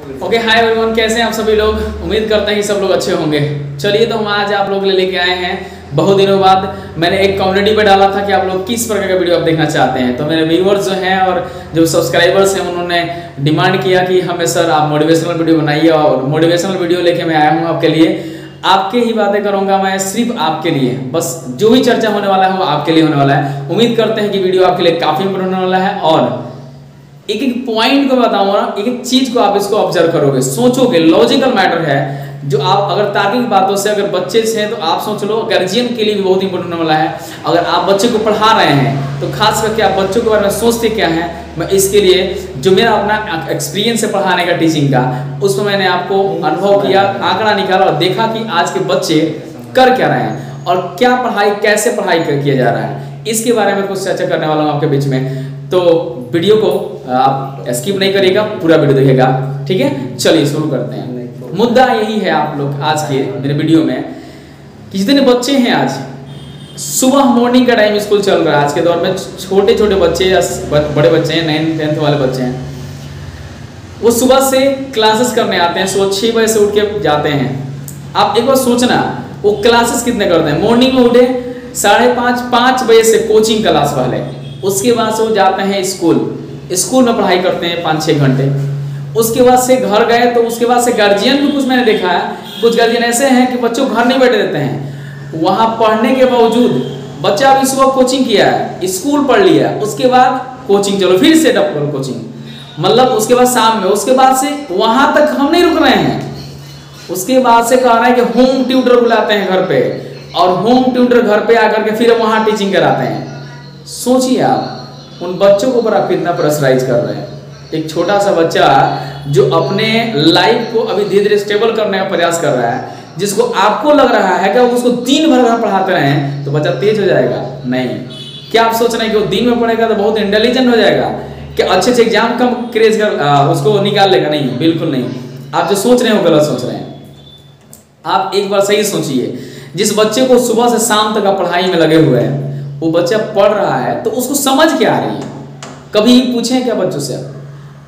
Okay, hi everyone, कैसे हैं आप सभी लोग। उम्मीद करते हैं कि सब लोग अच्छे होंगे। चलिए, तो हम आज आप लोग लेके आए हैं बहुत दिनों बाद। मैंने एक कम्युनिटी पे डाला था कि आप लोग किस प्रकार का वीडियो आप देखना चाहते हैं। तो मेरे व्यूअर्स जो हैं और जो सब्सक्राइबर्स हैं, उन्होंने डिमांड किया कि हमें सर आप मोटिवेशनल वीडियो बनाइए, और मोटिवेशनल वीडियो लेके मैं आया हूँ आपके लिए। आपके ही बातें करूंगा मैं, सिर्फ आपके लिए। बस जो भी चर्चा होने वाला है वो आपके लिए होने वाला है। उम्मीद करते हैं कि वीडियो आपके लिए काफ़ी इंपॉर्टेंट होने वाला है, और एक एक पॉइंट को बताऊंगा, एक एक चीज को आप इसको ऑब्जर्व करोगे, सोचोगे। लॉजिकल मैटर है जो आप अगर तार्किक बातों से, अगर बच्चे से हैं तो आप सोच लो, गार्जियन के लिए भी बहुत इंपॉर्टेंट होने वाला है। अगर आप बच्चे को पढ़ा रहे हैं तो खास करके आप बच्चों के बारे में सोचते क्या हैं। मैं इसके लिए जो मेरा अपना एक्सपीरियंस है पढ़ाने का, टीचिंग का, उसमें मैंने आपको अनुभव किया, आंकड़ा निकाला और देखा कि आज के बच्चे कर क्या रहे हैं और क्या पढ़ाई, कैसे पढ़ाई किया जा रहा है। इसके बारे में कुछ चर्चा करने वाला हूँ आपके बीच में। तो वीडियो को आप स्किप नहीं करिएगा, पूरा वीडियो देखिएगा, ठीक है। चलिए शुरू करते हैं। मुद्दा यही है आप लोग आज के मेरे वीडियो में कि जितने बच्चे हैं, आज सुबह मॉर्निंग का टाइम स्कूल चल रहा है। आज के दौर में छोटे छोटे बच्चे या बड़े बच्चे हैं, 9th 10th वाले बच्चे हैं, वो सुबह से क्लासेस करने आते हैं। सुबह 6 बजे से उठ के जाते हैं। आप एक बार सोचना, वो क्लासेस कितने करते हैं। मॉर्निंग में उठे 5:30 बजे से कोचिंग क्लास वाले, उसके बाद से वो जाते हैं स्कूल में पढ़ाई करते हैं 5-6 घंटे। उसके बाद से घर गए तो उसके बाद से गार्जियन भी कुछ मैंने देखा है, कुछ गार्जियन ऐसे हैं कि बच्चों को घर नहीं बैठे देते हैं। वहाँ पढ़ने के बावजूद बच्चा अभी सुबह कोचिंग किया है, स्कूल पढ़ लिया, उसके बाद कोचिंग, चलो फिर सेटअप करो कोचिंग, मतलब उसके बाद शाम में, उसके बाद से वहाँ तक हम नहीं रुक रहे हैं। उसके बाद से कह रहे हैं कि होम ट्यूटर बुलाते हैं घर पे, और होम ट्यूटर घर पे आकर के फिर वहाँ टीचिंग कराते हैं। सोचिए आप उन बच्चों को ऊपर आप कितना प्रेशराइज कर रहे हैं। एक छोटा सा बच्चा जो अपने लाइफ को अभी धीरे धीरे स्टेबल करने का प्रयास कर रहा है, जिसको आपको लग रहा है कि उसको दिन भर घर पढ़ाते रहें तो बच्चा तेज हो जाएगा। नहीं, क्या आप सोच रहे हैं कि वो दिन में पढ़ेगा तो बहुत इंटेलिजेंट हो जाएगा, कि अच्छे से एग्जाम कम क्रेज कर उसको निकाल लेगा? नहीं, बिल्कुल नहीं। आप जो सोच रहे हैं वो गलत सोच रहे हैं। आप एक बार सही सोचिए, जिस बच्चे को सुबह से शाम तक आप पढ़ाई में लगे हुए हैं, वो बच्चा पढ़ रहा है तो उसको समझ क्या आ रही है? कभी पूछें क्या बच्चों से?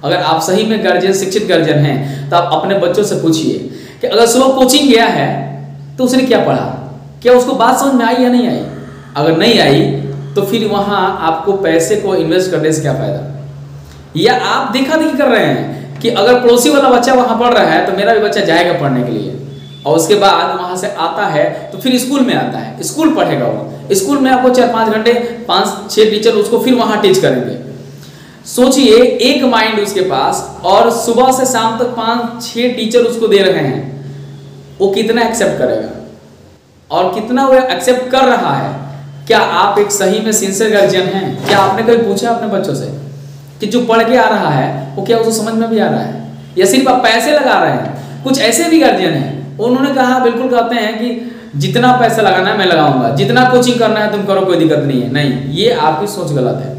अगर आप सही में गार्जियन, शिक्षित गार्जियन हैं, तो आप अपने बच्चों से पूछिए कि अगर सुबह कोचिंग गया है तो उसने क्या पढ़ा, क्या उसको बात समझ में आई या नहीं आई। अगर नहीं आई तो फिर वहाँ आपको पैसे को इन्वेस्ट करने से क्या फायदा। या आप देखा देखी कर रहे हैं कि अगर पड़ोसी वाला बच्चा वहाँ पढ़ रहा है तो मेरा भी बच्चा जाएगा पढ़ने के लिए, और उसके बाद वहाँ से आता है तो फिर स्कूल में आता है, स्कूल पढ़ेगा। वो स्कूल में आपको 4-5 घंटे 5-6 टीचर उसको फिर वहाँ टीच करेंगे। सोचिए, एक माइंड उसके पास, और सुबह से शाम तक 5-6 टीचर उसको दे रहे हैं, वो कितना एक्सेप्ट करेगा और कितना वो एक्सेप्ट कर रहा है। क्या आप एक सही में सिंसियर गार्जियन हैं? क्या आपने कभी पूछा अपने बच्चों से कि जो पढ़ के आ रहा है वो क्या उसको समझ में भी आ रहा है, या सिर्फ आप पैसे लगा रहे हैं? कुछ ऐसे भी गार्जियन हैं, उन्होंने कहा, बिल्कुल कहते हैं कि जितना पैसा लगाना है मैं लगाऊंगा, जितना कोचिंग करना है तुम करो, कोई दिक्कत नहीं है। नहीं, ये आपकी सोच गलत है।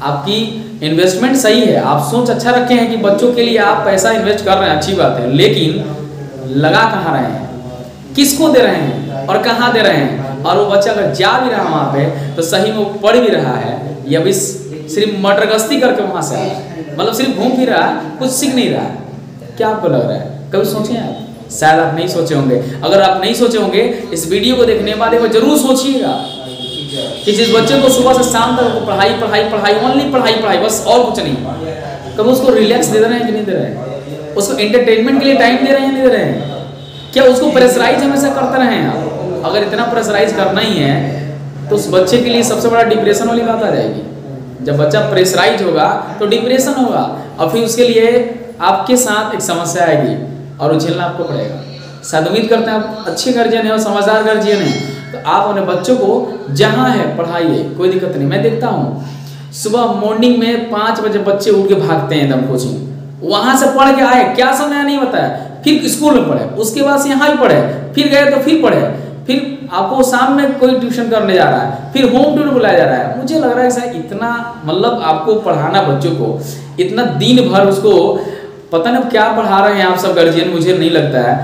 आपकी इन्वेस्टमेंट सही है, आप सोच अच्छा रखे हैं कि बच्चों के लिए आप पैसा इन्वेस्ट कर रहे हैं, अच्छी बात है, लेकिन लगा कहाँ रहे हैं, किसको दे रहे हैं और कहाँ दे रहे हैं। और वो बच्चा अगर जा भी रहा है वहाँ पे तो सही में वो पढ़ भी रहा है, या भी सिर्फ मटरगस्ती करके वहाँ से आया, मतलब सिर्फ घूम फिर रहा है, कुछ सीख नहीं रहा है। क्या आपको लग रहा है? कभी सोचे आप? शायद आप नहीं सोचे होंगे। अगर आप नहीं सोचे होंगे, इस वीडियो को देखने के बाद एक बार जरूर सोचिएगा कि जिस बच्चे को सुबह से शाम तक पढ़ाई पढ़ाई पढ़ाई, ओनली पढ़ाई पढ़ाई, बस और कुछ नहीं। कभी उसको रिलैक्स दे रहे हैं कि नहीं दे रहे हैं? उसको एंटरटेनमेंट के लिए टाइम दे रहे हैं, नहीं दे रहे हैं? क्या उसको प्रेशराइज हमेशा करते रहे हैं आप? अगर इतना प्रेशराइज करना ही है तो उस बच्चे के लिए सबसे बड़ा डिप्रेशन वाली बात आ जाएगी। जब बच्चा प्रेशराइज होगा तो डिप्रेशन होगा, और फिर उसके लिए आपके साथ एक समस्या आएगी और वो झेलना आपको पड़ेगा। शायद उम्मीद करते हैं आप अच्छे गार्जियन हैं और समझदार गार्जियन हैं, तो आप अपने बच्चों को जहाँ है पढ़ाइए, कोई दिक्कत नहीं। मैं देखता हूँ सुबह मॉर्निंग में 5 बजे बच्चे उठ के भागते हैं एकदम कोचिंग, वहाँ से पढ़ के आए, क्या समय नहीं बताया, फिर स्कूल में पढ़े, उसके बाद से यहाँ ही पढ़े, फिर गए तो फिर पढ़े, फिर आपको शाम में कोई ट्यूशन करने जा रहा है, फिर होम ट्यूटर बुलाया जा रहा है। मुझे लग रहा है शायद इतना, मतलब आपको पढ़ाना बच्चों को इतना दिन भर, उसको पता नहीं क्या पढ़ा रहे हैं आप सब गार्जियन। मुझे नहीं लगता है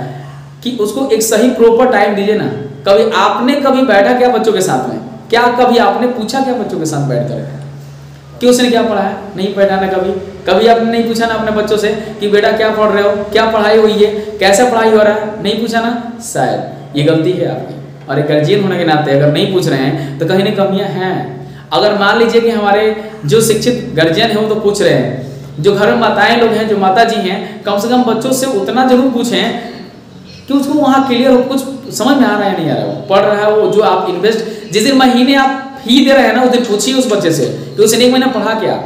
कि उसको एक सही प्रॉपर टाइम दीजिए ना। कभी आपने कभी बैठा क्या बच्चों के साथ में? क्या कभी आपने पूछा क्या बच्चों के साथ बैठ कर? कि उसने क्या पढ़ा है, नहीं पढ़ाना। कभी आपने नहीं पूछा ना अपने बच्चों से कि बेटा क्या पढ़ रहे हो, क्या पढ़ाई हुई है, कैसे पढ़ाई हो रहा है, नहीं पूछा ना। शायद ये गलती है आपकी, और एक गार्जियन होने के नाते अगर नहीं पूछ रहे हैं तो कहीं ना कमियां हैं। अगर मान लीजिए कि हमारे जो शिक्षित गार्जियन है वो तो पूछ रहे हैं, जो घर में माताएं लोग हैं, जो माता जी हैं, कम से कम बच्चों से उतना जरूर पूछें कि उसको वहाँ क्लियर हो, कुछ समझ में आ रहा है नहीं आ रहा है, वो पढ़ रहा है, वो जो आप इन्वेस्ट जिस दिन महीने आप फी दे रहे हैं ना उस दिन पूछिए उस बच्चे से कि उसने एक महीना पढ़ा क्या।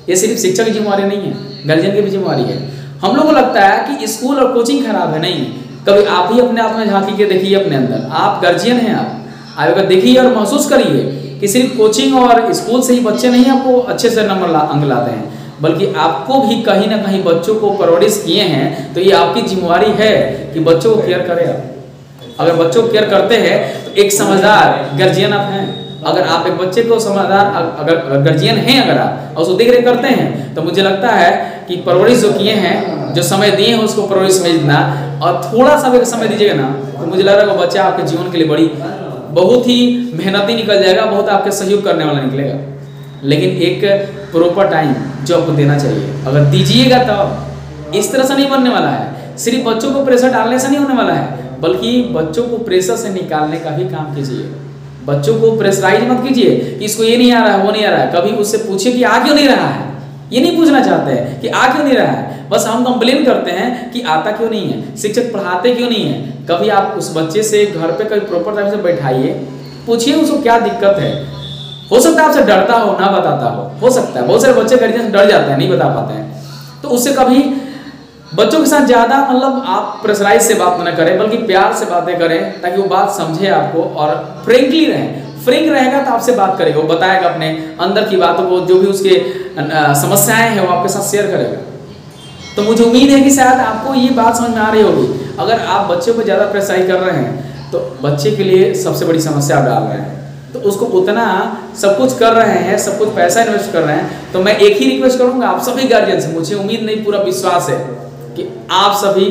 ये सिर्फ शिक्षक की जिम्मेवारी नहीं है, गार्जियन की भी जिम्मेवारी है। हम लोग को लगता है कि स्कूल और कोचिंग खराब है, नहीं। कभी आप ही अपने आप में झांकी के देखिए अपने अंदर, आप गार्जियन हैं, आप अगर देखिए और महसूस करिए कि सिर्फ कोचिंग और स्कूल से ही बच्चे नहीं आपको अच्छे से नंबर अंक लाते हैं, बल्कि आपको भी कहीं ना कहीं बच्चों को परवरिश किए हैं तो ये आपकी जिम्मेवारी है कि बच्चों को केयर करें आप। अगर बच्चों को केयर करते हैं तो एक समझदार गार्जियन आप हैं। अगर आप एक बच्चे को समझदार अगर गार्जियन हैं, अगर आप और उसको देख रेख करते हैं तो मुझे लगता है कि परवरिश जो किए हैं, जो समय दिए हैं उसको परवरिश में देना और थोड़ा सा भी समय दीजिएगा ना तो मुझे लग रहा है वो बच्चा आपके जीवन के लिए बड़ी बहुत ही मेहनती निकल जाएगा, बहुत आपके सहयोग करने वाला निकलेगा। लेकिन एक प्रॉपर टाइम जो आपको देना चाहिए, अगर दीजिएगा तब इस तरह से नहीं बनने वाला है। सिर्फ बच्चों को प्रेशर डालने से नहीं होने वाला है, बल्कि बच्चों को प्रेशर से निकालने का भी काम कीजिए। बच्चों को प्रेशराइज मत कीजिए कि इसको ये नहीं आ रहा है, वो नहीं आ रहा है। कभी उससे पूछिए कि आ क्यों नहीं रहा है, ये नहीं पूछना चाहते हैं कि आ क्यों नहीं रहा है, बस हम कंप्लेन करते हैं कि आता क्यों नहीं है, शिक्षक पढ़ाते क्यों नहीं है। कभी आप उस बच्चे से घर पे कभी प्रॉपर टाइम से बैठाइए, पूछिए उसको क्या दिक्कत है। हो सकता है आपसे डरता हो, ना बताता हो सकता है। बहुत सारे बच्चे गार्जियन से डर जाते हैं, नहीं बता पाते हैं, तो उससे कभी बच्चों के साथ ज़्यादा मतलब आप प्रेशराइज से बात ना करें, बल्कि प्यार से बातें करें ताकि वो बात समझे आपको और फ्रेंकली रहें। फ्रेंक रहेगा तो आपसे बात करेगा, वो बताएगा अपने अंदर की बातों को, जो भी उसके समस्याएं हैं वो आपके साथ शेयर करेगा। तो मुझे उम्मीद है कि शायद आपको ये बात समझ में आ रही होगी। अगर आप बच्चे को ज़्यादा प्रेशराइज कर रहे हैं तो बच्चे के लिए सबसे बड़ी समस्या डाल रहे हैं, तो उसको उतना सब कुछ कर रहे हैं, सब कुछ पैसा इन्वेस्ट कर रहे हैं। तो मैं एक ही रिक्वेस्ट करूंगा आप सभी गार्जियन से, मुझे उम्मीद नहीं पूरा विश्वास है कि आप सभी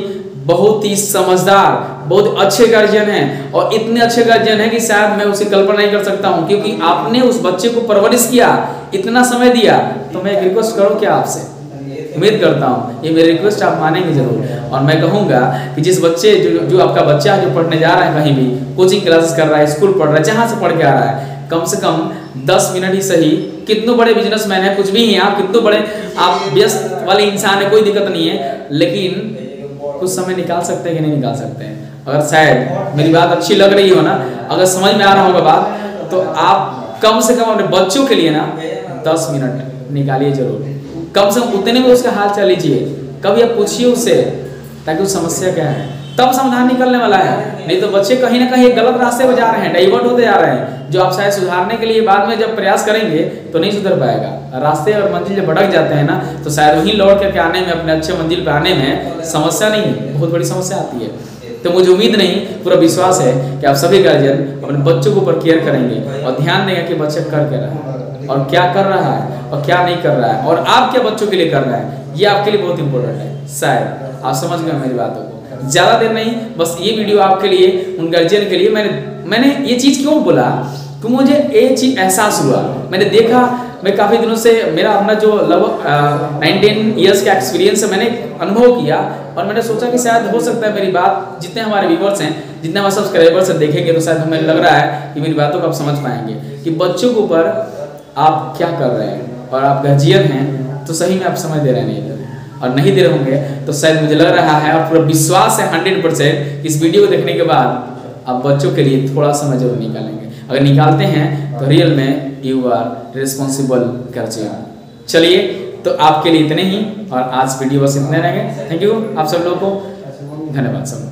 बहुत ही समझदार, बहुत अच्छे गार्जियन हैं, और इतने अच्छे गार्जियन हैं कि शायद मैं उसे कल्पना नहीं कर सकता हूं, क्योंकि आपने उस बच्चे को परवरिश किया, इतना समय दिया। तो मैं एक रिक्वेस्ट करूं क्या आपसे, उम्मीद करता हूं ये मेरी रिक्वेस्ट आप मानेंगे जरूर। और मैं कहूंगा कि जिस बच्चे जो आपका बच्चा है जो पढ़ने जा रहा है, कहीं भी कोचिंग क्लासेस कर रहा है, स्कूल पढ़ रहा है, जहां से पढ़ के आ रहा है, कम से कम 10 मिनट ही सही, कितने बड़े बिजनेसमैन है, कुछ भी हैं आप, कितने बड़े आप व्यस्त वाले इंसान है, कोई दिक्कत नहीं है, लेकिन कुछ समय निकाल सकते हैं कि नहीं निकाल सकते हैं। अगर शायद मेरी बात अच्छी लग रही हो ना, अगर समझ में आ रहा होगा बात, तो आप कम से कम अपने बच्चों के लिए ना 10 मिनट निकालिए जरूर। कम से कम उतने में उसका हाल चाल लीजिए, कभी आप पूछिए उससे ताकि उस समस्या क्या है, तब समाधान निकलने वाला है। नहीं तो बच्चे कहीं ना कहीं गलत रास्ते पर जा रहे हैं, डाइवर्ट होते जा रहे हैं, जो आप शायद सुधारने के लिए बाद में जब प्रयास करेंगे तो नहीं सुधर पाएगा। रास्ते और मंजिल जब भटक जाते हैं ना, तो शायद वहीं लौट करके आने में, अपने अच्छे मंजिल पर आने में समस्या नहीं, बहुत बड़ी समस्या आती है। तो मुझे उम्मीद नहीं, पूरा विश्वास है कि आप सभी गार्जियन अपने बच्चों के ऊपर केयर करेंगे और ध्यान देंगे कि बच्चा कर क्या रहा है और क्या कर रहा है और क्या नहीं कर रहा है, और आप क्या बच्चों के लिए कर रहे हैं, ये आपके लिए बहुत इंपॉर्टेंट है। शायद आप समझ गए मेरी बातों को। ज़्यादा देर नहीं, बस ये वीडियो आपके लिए, उन गार्जियन के लिए। मैंने ये चीज़ क्यों बोला कि मुझे ये चीज़ एहसास हुआ, मैंने देखा, मैं काफ़ी दिनों से मेरा अपना जो लगभग 19 ईयर्स का एक्सपीरियंस है, मैंने अनुभव किया और मैंने सोचा कि शायद हो सकता है मेरी बात, जितने हमारे व्यूवर्स हैं, जितने हमारे सब्सक्राइबर्स हैं देखेंगे तो शायद हमें लग रहा है कि मेरी बातों को आप समझ पाएंगे कि बच्चों के ऊपर आप क्या कर रहे हैं, और आप गार्जियन हैं तो सही में आप समझ दे रहे हैं, नहीं और नहीं दे रहे होंगे तो शायद मुझे लग रहा है, और पूरा विश्वास है 100% इस वीडियो को देखने के बाद आप बच्चों के लिए थोड़ा समय जरूर निकालेंगे। अगर निकालते हैं तो रियल में यू आर रिस्पॉन्सिबल गार्जियन। चलिए, तो आपके लिए इतने ही, और आज वीडियो बस इतने रहेंगे। थैंक यू आप सब लोगों को, धन्यवाद सब।